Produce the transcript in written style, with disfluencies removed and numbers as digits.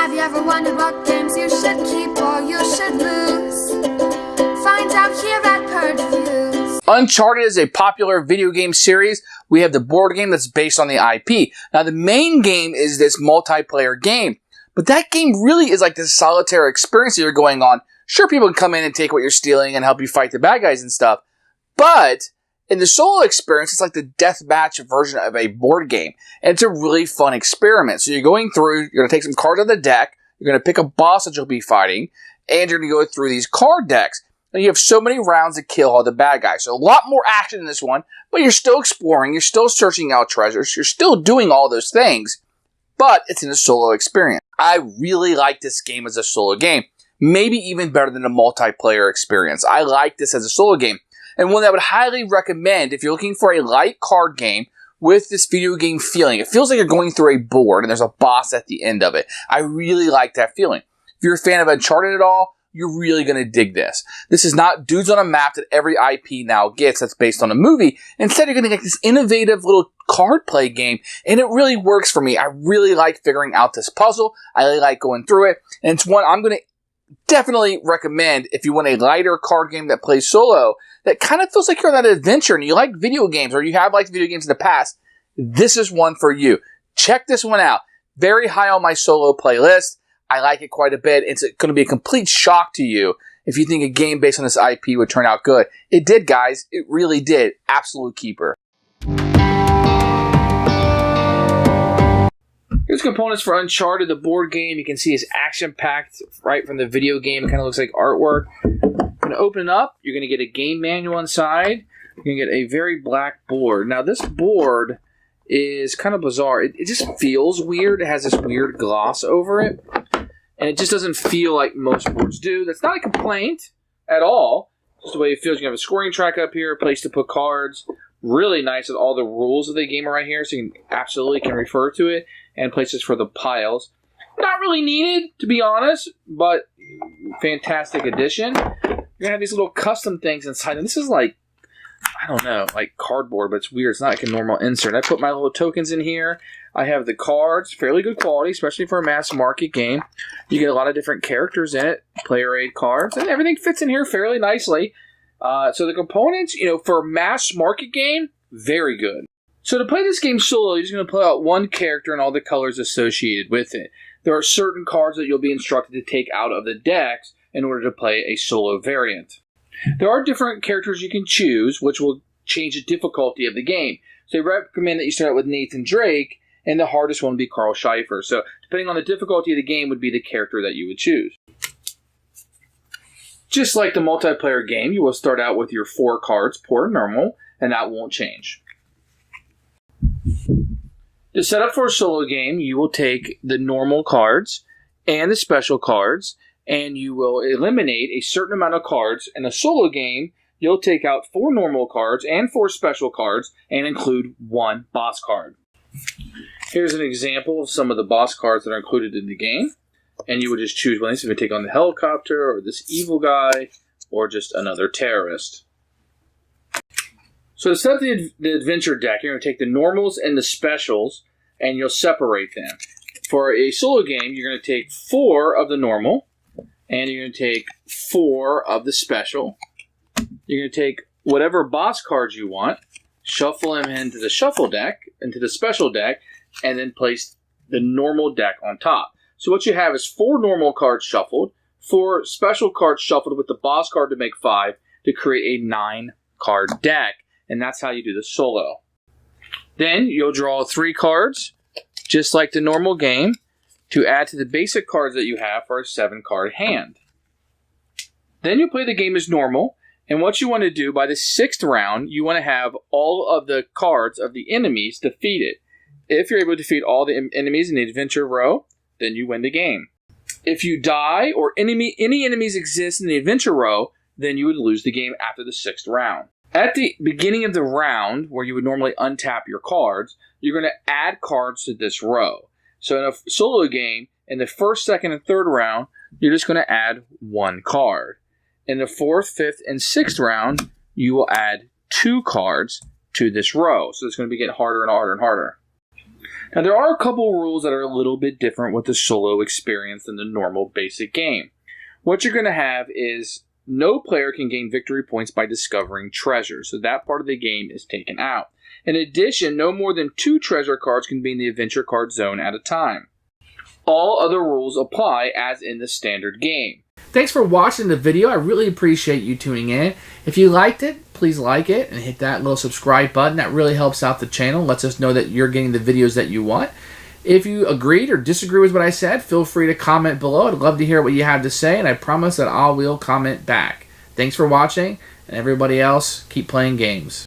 Have you ever wondered what games you should keep or you should lose? Find out here at Purge Reviews. Uncharted is a popular video game series. We have the board game that's based on the IP. Now, the main game is this multiplayer game. But that game really is like this solitary experience that you're going on. Sure, people can come in and take what you're stealing and help you fight the bad guys and stuff. But in the solo experience, it's like the deathmatch version of a board game. And it's a really fun experiment. So you're going through, you're going to take some cards out of the deck, you're going to pick a boss that you'll be fighting, and you're going to go through these card decks. And you have so many rounds to kill all the bad guys. So a lot more action in this one, but you're still exploring, you're still searching out treasures, you're still doing all those things, but it's in a solo experience. I really like this game as a solo game. Maybe even better than a multiplayer experience. I like this as a solo game. And one that I would highly recommend if you're looking for a light card game with this video game feeling. It feels like you're going through a board and there's a boss at the end of it. I really like that feeling. If you're a fan of Uncharted at all, you're really going to dig this. This is not dudes on a map that every IP now gets that's based on a movie. Instead, you're going to get this innovative little card play game, and it really works for me. I really like figuring out this puzzle. I really like going through it, and it's one I'm going to definitely recommend if you want a lighter card game that plays solo that kind of feels like you're on that adventure and you like video games or you have liked video games in the past. This is one for you. Check this one out. Very high on my solo playlist. I like it quite a bit. It's going to be a complete shock to you if you think a game based on this IP would turn out good. It did, guys. It really did. Absolute keeper. Here's components for Uncharted, the board game. You can see it's action-packed right from the video game. It kind of looks like artwork. When you open it up, you're going to get a game manual inside. You're going to get a very black board. Now, this board is kind of bizarre. It just feels weird. It has this weird gloss over it. And it just doesn't feel like most boards do. That's not a complaint at all. Just the way it feels. You have a scoring track up here, a place to put cards. Really nice with all the rules of the game are right here, so you absolutely can refer to it. And places for the piles. Not really needed, to be honest, but fantastic addition. You're going to have these little custom things inside. And this is like, I don't know, like cardboard, but it's weird. It's not like a normal insert. I put my little tokens in here. I have the cards, fairly good quality, especially for a mass market game. You get a lot of different characters in it, player aid cards, and everything fits in here fairly nicely. So the components, for a mass market game, very good. So to play this game solo, you're just going to play out one character and all the colors associated with it. There are certain cards that you'll be instructed to take out of the decks in order to play a solo variant. There are different characters you can choose, which will change the difficulty of the game. So they recommend that you start out with Nathan Drake, and the hardest one would be Carl Scheifer. So depending on the difficulty of the game would be the character that you would choose. Just like the multiplayer game, you will start out with your 4 cards, per normal, and that won't change. To set up for a solo game, you will take the normal cards and the special cards, and you will eliminate a certain amount of cards. In a solo game, you'll take out 4 normal cards and 4 special cards and include 1 boss card. Here's an example of some of the boss cards that are included in the game, and you would just choose one of these if you take on the helicopter, or this evil guy, or just another terrorist. So to set up the adventure deck, you're going to take the normals and the specials, and you'll separate them. For a solo game, you're going to take 4 of the normal, and you're going to take 4 of the special. You're going to take whatever boss cards you want, shuffle them into the shuffle deck, into the special deck, and then place the normal deck on top. So what you have is 4 normal cards shuffled, 4 special cards shuffled with the boss card to make 5 to create a 9-card deck. And that's how you do the solo. Then you'll draw 3 cards, just like the normal game, to add to the basic cards that you have for a 7-card hand. Then you play the game as normal, and what you want to do by the 6th round, you want to have all of the cards of the enemies defeated. If you're able to defeat all the enemies in the adventure row, then you win the game. If you die or any enemies exist in the adventure row, then you would lose the game after the 6th round. At the beginning of the round, where you would normally untap your cards, you're going to add cards to this row. So in a solo game, in the 1st, 2nd, and 3rd round, you're just going to add 1 card. In the 4th, 5th, and 6th round, you will add 2 cards to this row. So it's going to be getting harder and harder and harder. Now, there are a couple rules that are a little bit different with the solo experience than the normal basic game. What you're going to have is no player can gain victory points by discovering treasure, so that part of the game is taken out. In addition, no more than 2 treasure cards can be in the adventure card zone at a time. All other rules apply as in the standard game. Thanks for watching the video. I really appreciate you tuning in. If you liked it, please like it and hit that little subscribe button. That really helps out the channel, lets us know that you're getting the videos that you want. If you agreed or disagree with what I said, feel free to comment below. I'd love to hear what you have to say, and I promise that I will comment back. Thanks for watching, and everybody else, keep playing games.